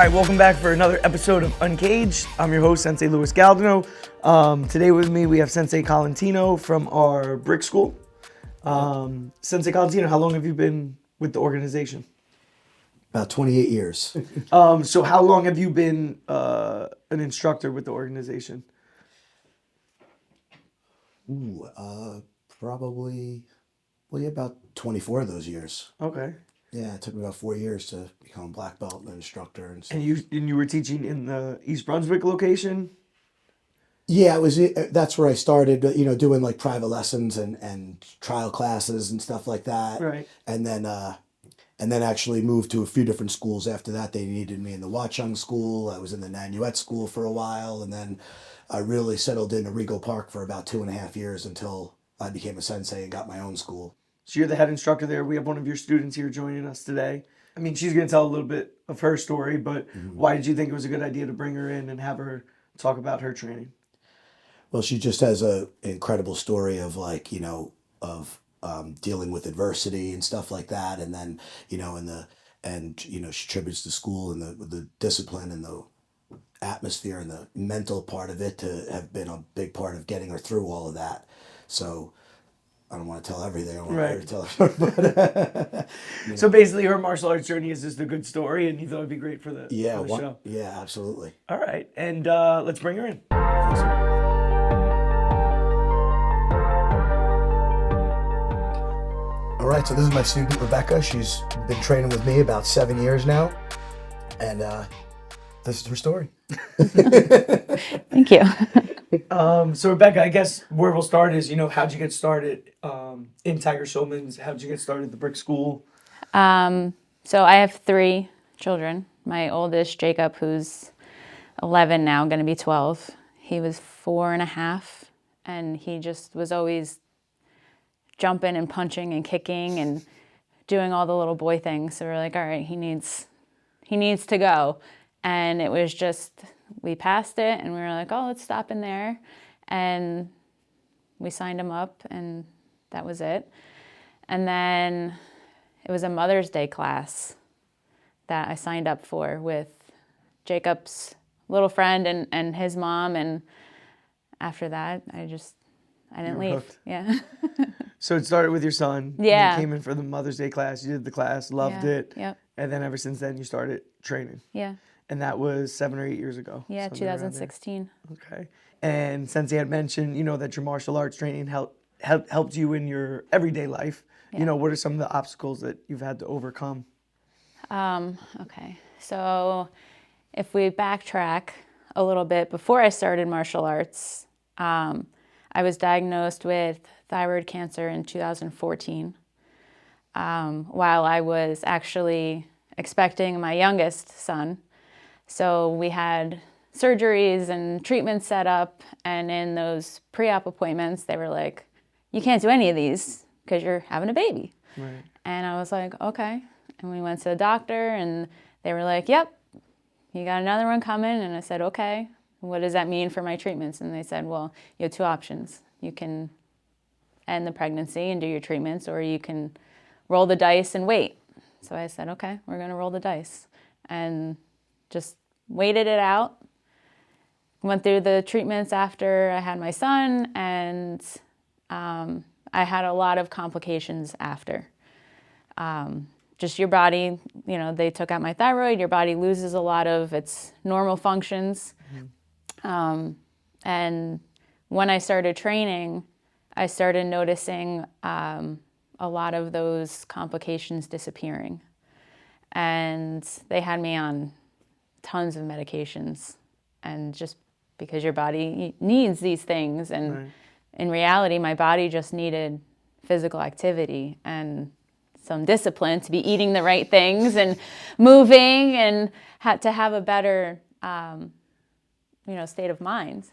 right, welcome back for another episode of Uncaged. I'm your host, Sensei Luis Galdino. Today with me, we have Sensei Colantino from our brick school. Sensei Colantino, how long have you been with the organization? About 28 years. So how long have you been an instructor with the organization? Probably about 24 of those years. Okay. Yeah, it took me about 4 years to become a black belt and an instructor and stuff. And you were teaching in the East Brunswick location? Yeah, that's where I started, doing like private lessons and trial classes and stuff like that. Right. And then actually moved to a few different schools after that. They needed me in the Watchung school. I was in the Nanuet school for a while, and then I really settled into Rego Park for about 2.5 years until I became a sensei and got my own school. So you're the head instructor there. We have one of your students here joining us today. I mean, she's going to tell a little bit of her story, but why did you think it was a good idea to bring her in and have her talk about her training? Well, she just has an incredible story of dealing with adversity and stuff like that, and then she attributes the school and the discipline and the atmosphere and the mental part of it to have been a big part of getting her through all of that. So I don't want to tell everything. I want her to tell her. But, So basically, her martial arts journey is just a good story, and you thought it'd be great for the show. Yeah, absolutely. All right, and let's bring her in. Awesome. All right, so this is my student, Rebeka. She's been training with me about 7 years now, and this is her story. Thank you. So Rebeka, I guess where we'll start is, how'd you get started in Tiger Showman's? How'd you get started at the brick school? So I have 3 children. My oldest, Jacob, who's 11 now, going to be 12. He was 4.5, and he just was always jumping and punching and kicking and doing all the little boy things. So we're like, all right, he needs to go. And it was just, we passed it and we were like, oh, let's stop in there. And we signed him up and that was it. And then it was a Mother's Day class that I signed up for with Jacob's little friend and his mom. And after that, I didn't leave. Hooked. Yeah. So it started with your son. Yeah. You came in for the Mother's Day class. You did the class, loved it. Yep. And then ever since then, you started training. Yeah. And that was 7 or 8 years ago. Yeah, 2016. Okay. And Sensei had mentioned, that your martial arts training helped you in your everyday life. Yeah. What are some of the obstacles that you've had to overcome? Okay. So if we backtrack a little bit, before I started martial arts, I was diagnosed with thyroid cancer in 2014 while I was actually expecting my youngest son. So we had surgeries and treatments set up, and in those pre-op appointments, they were like, you can't do any of these because you're having a baby. Right. And I was like, okay. And we went to the doctor, and they were like, yep, you got another one coming. And I said, okay. What does that mean for my treatments? And they said, well, you have 2 options. You can end the pregnancy and do your treatments, or you can roll the dice and wait. So I said, okay, we're going to roll the dice. And just waited it out. Went through the treatments after I had my son, and I had a lot of complications after. Just your body, they took out my thyroid, your body loses a lot of its normal functions. And when I started training, I started noticing a lot of those complications disappearing. And they had me on tons of medications, and just because your body needs these things. And Right. In reality, my body just needed physical activity and some discipline to be eating the right things and moving, and had to have a better state of mind.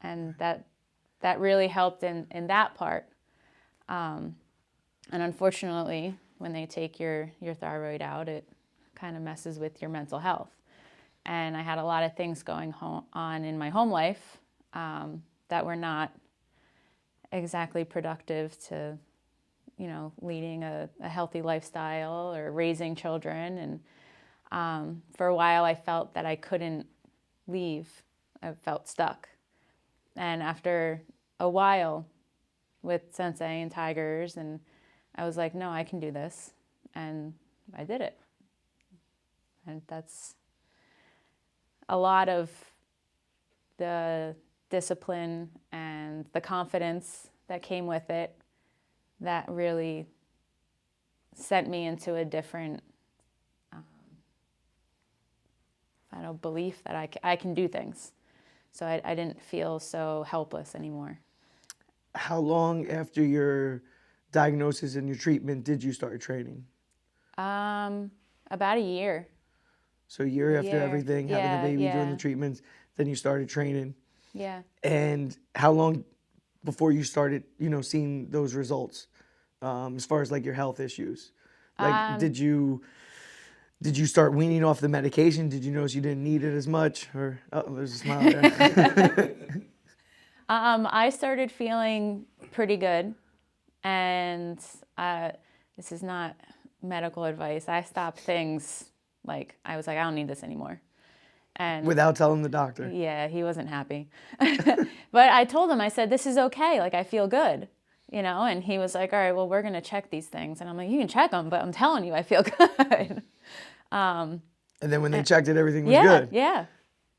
And that really helped in that part. And unfortunately, when they take your thyroid out, it kind of messes with your mental health. And I had a lot of things going on in my home life that were not exactly productive to, leading a healthy lifestyle or raising children. And For a while, I felt that I couldn't leave. I felt stuck. And after a while with Sensei and Tigers, and I was like, no, I can do this. And I did it. And that's a lot of the discipline and the confidence that came with it that really sent me into a different belief that I can do things. So I didn't feel so helpless anymore. How long after your diagnosis and your treatment did you start training? About a year. So a year after Year. everything, having the Yeah, baby, doing yeah. the treatments, then you started training. Yeah. And how long before you started, seeing those results, as far as like your health issues? Like, did you start weaning off the medication? Did you notice you didn't need it as much? Or there's a smile there. I started feeling pretty good, and this is not medical advice. I stopped things like I was like, I don't need this anymore. And Without telling the doctor. yeah, he wasn't happy. But I told him, I said, this is okay. Like, I feel good, and he was like, all right, well, we're going to check these things. And I'm like, you can check them, but I'm telling you, I feel good. And then when they checked it, everything was Yeah, good.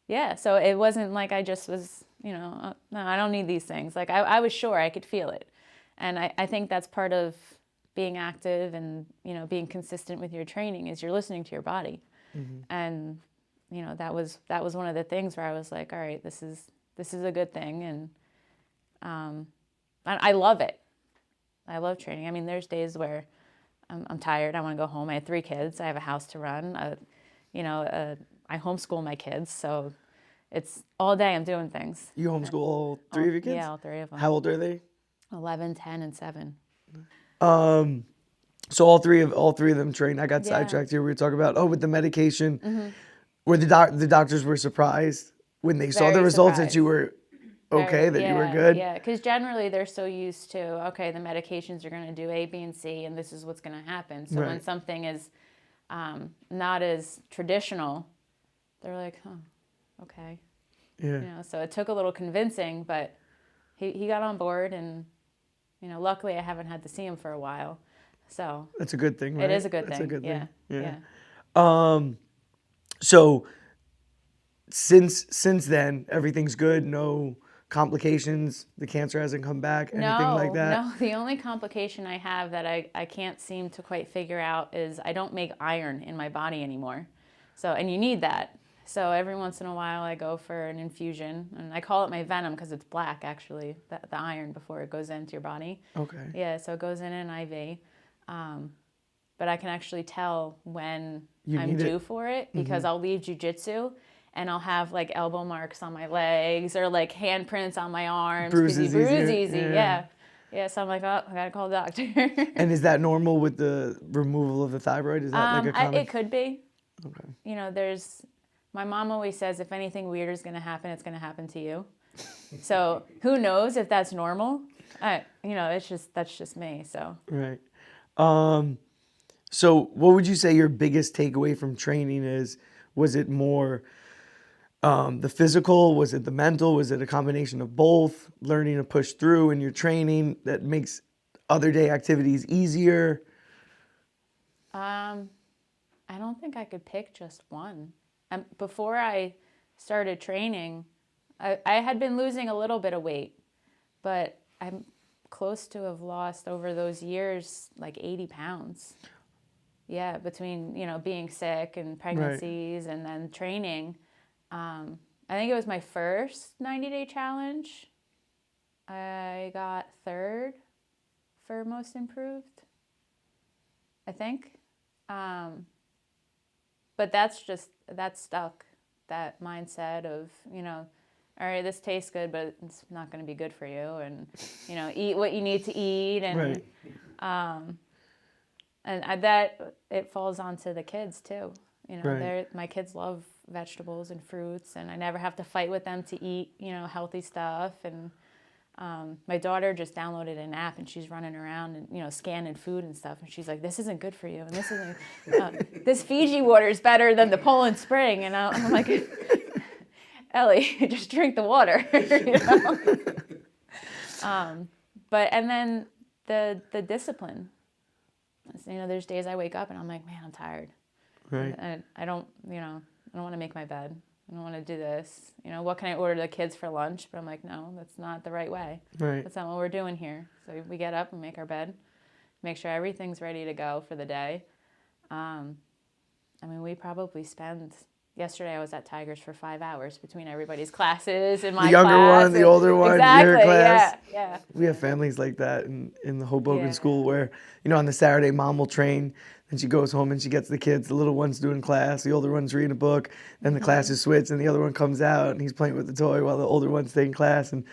yeah. So it wasn't like I just was, no, I don't need these things. Like, I was sure I could feel it. And I think that's part of being active and, being consistent with your training is you're listening to your body. Mm-hmm. And that was one of the things where I was like, all right, this is a good thing, and I love it. I love training. I mean, there's days where I'm tired. I want to go home. I have 3 kids. I have a house to run. I homeschool my kids, so it's all day I'm doing things. You homeschool all 3 of your kids? Yeah, all 3 of them. How old are they? 11, 10, and 7. So all three of them trained. I got sidetracked here. We were talking about with the medication. Mm-hmm. Where the doctors were surprised when they saw the results that you were okay, that you were good. Yeah, because generally they're so used to, okay, the medications are going to do A, B, and C, and this is what's going to happen. So when something is not as traditional, they're like, oh, okay. Yeah. So it took a little convincing, but he got on board, and luckily I haven't had to see him for a while. So that's a good thing, right? It is a good thing. That's a good thing. Yeah. So since then, everything's good. No complications. The cancer hasn't come back. Anything like that? No. The only complication I have that I can't seem to quite figure out is I don't make iron in my body anymore. So, and you need that. So every once in a while I go for an infusion, and I call it my venom because it's black, actually, the iron before it goes into your body. Okay. Yeah, so it goes in an IV. But I can actually tell when I'm due for it, because I'll leave jiu-jitsu and I'll have like elbow marks on my legs or like handprints on my arms. Bruises easy. Yeah. So I'm like, oh, I gotta call the doctor. And is that normal with the removal of the thyroid? Is that like a common? It could be. Okay. My mom always says if anything weird is gonna happen, it's gonna happen to you. So who knows if that's normal? That's just me. So. Right. So what would you say your biggest takeaway from training is? Was it more the physical? Was it the mental? Was it a combination of both? Learning to push through in your training that makes other day activities easier? I don't think I could pick just one. Before I started training, I had been losing a little bit of weight, but I'm close to have lost over those years like 80 pounds. Yeah, between, being sick and pregnancies and then training. I think it was my first 90-day challenge. I got 3rd for most improved, I think. But that stuck, that mindset of, all right, this tastes good, but it's not going to be good for you. And, eat what you need to eat. And, that it falls onto the kids too. My kids love vegetables and fruits, and I never have to fight with them to eat, healthy stuff. And My daughter just downloaded an app and she's running around and, you know, scanning food and stuff. And she's like, this isn't good for you. And this isn't, this Fiji water is better than the Poland Spring. And I'm like, Ellie, just drink the water, you know? And then the discipline. You know, there's days I wake up and I'm like, man, I'm tired. Right. I don't want to make my bed. I don't want to do this. You know, what can I order the kids for lunch? But I'm like, no, that's not the right way. Right. That's not what we're doing here. So we get up and make our bed, make sure everything's ready to go for the day. I mean, we probably spend, yesterday I was at Tigers for 5 hours between everybody's classes and my The younger class. one, the older one, exactly, your class. Yeah. We have families like that in the Hoboken Yeah. school where, you know, on the Saturday, mom will train, then she goes home and she gets the kids. The little one's doing class, the older one's reading a book, then the classes switch, and the other one comes out and he's playing with the toy while the older one's taking class. And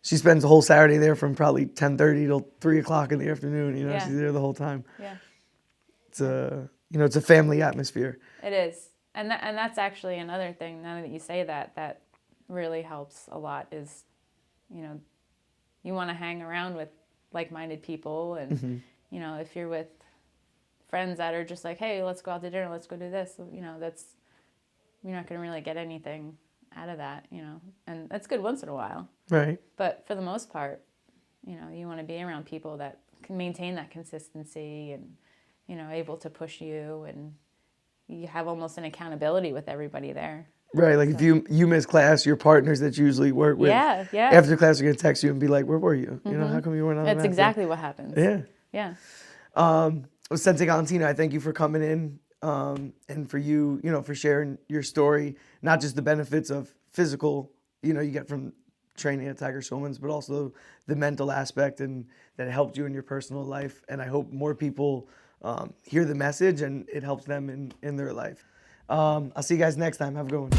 she spends the whole Saturday there from probably 10:30 till 3 o'clock in the afternoon. You know, she's there the whole time. Yeah. It's it's a family atmosphere. It is. And that's actually another thing, now that you say that really helps a lot is, you know, you want to hang around with like-minded people. And, you know, if you're with friends that are just like, hey, let's go out to dinner, let's go do this, you know, you're not going to really get anything out of that, you know. And that's good once in a while. Right. But for the most part, you know, you want to be around people that can maintain that consistency and, you know, able to push you, and you have almost an accountability with everybody there. Right, like if you miss class, your partners that you usually work with, after class are going to text you and be like, where were you? You know, how come you weren't on That's that exactly thing? what happens. Yeah. Yeah. Sensei Valentina, I thank you for coming in and for you, you know, for sharing your story, not just the benefits of physical, you know, you get from training at Tiger Showman's, but also the mental aspect and that helped you in your personal life. And I hope more people hear the message and it helps them in their life. I'll see you guys next time. Have a good one.